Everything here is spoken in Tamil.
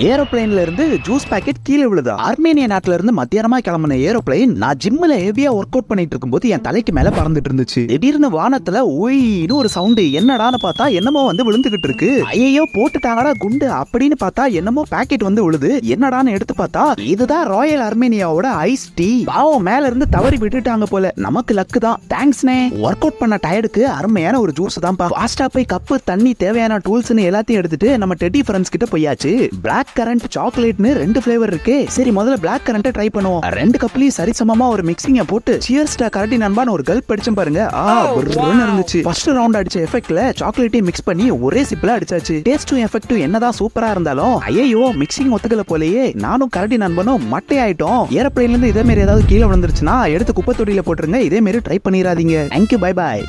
ஏரோப்ளைன்ல இருந்து ஜூஸ் பாக்கெட் கீழே விழுதா. ஆர்மேனியா நாட்டுல இருந்து மத்தியானமா கிளம்பின ஏரோப்ளைன் நான் ஜிம்ல ஹெவியா ஒர்க் அவுட் பண்ணிட்டு இருக்கும்போது என் தலைக்கு மேல பறந்துட்டு இருந்துச்சு. திடீர்னு வானத்துல ஒய்னு ஒரு சவுண்ட். என்னடான்னு பார்த்தா என்னமோ வந்து விழுந்துகிட்டு இருக்கு. ஐயோ போட்டுட்டாங்கடா குண்டு அப்படின்னு பார்த்தா என்னமோ பாக்கெட் வந்து விழுது. என்னடான்னு எடுத்து பார்த்தா இதுதான் ராயல் ஆர்மேனியாவோட ஐஸ் டீ. பாவம் மேல இருந்து தவறி விட்டுட்டாங்க போல. நமக்கு லக்கு தான். தேங்க்ஸ்னே. ஒர்க் அவுட் பண்ண டயர்டுக்கு அருமையான ஒரு ஜூஸ் தான். ஃபாஸ்டா போய் கப்பு தண்ணி தேவையான டூல்ஸ்னு எல்லாத்தையும் எடுத்துட்டு நம்ம டெட்டி ஃப்ரெண்ட்ஸ் கிட்ட போயாச்சு. பிளாக் கரண்ட் சாக்லேட்னு 2 ஃபிளேவர் இருக்கு. சரி முதல்ல பிளாக் கரண்ட் ட்ரை பண்ணுவோம். 2 கப்லயும் சரிசமமா ஒரு மிக்சிங்க போட்டு சியர்ஸ் டா கரடி நண்பான்னு ஒரு கல்ப் அடிச்சோம் பாருங்க. புர்ருன்னு இருந்துச்சு. ஃபர்ஸ்ட் ரவுண்ட் அடிச்ச எஃபெக்ட்ல சாக்லேட்டையும் மிக்ஸ் பண்ணி ஒரே சிப்ல அடிச்சாச்சு. டேஸ்டும் எஃபெக்ட்டும் என்னதான் சூப்பரா இருந்தாலும் ஐயோ மிக்சிங் ஒத்துக்கல போலயே. நானும் கரடி நண்பனும் மட்டை ஆயிட்டோம். ஏரோப்ளைன்ல இருந்து இதே மாதிரி ஏதாவது கீழே விழுந்துருச்சுன்னா எடுத்து குப்பை தொட்டியில போட்டுருங்க. இதே மாதிரி ட்ரை பண்ணிடாதீங்க. Thank you, bye bye.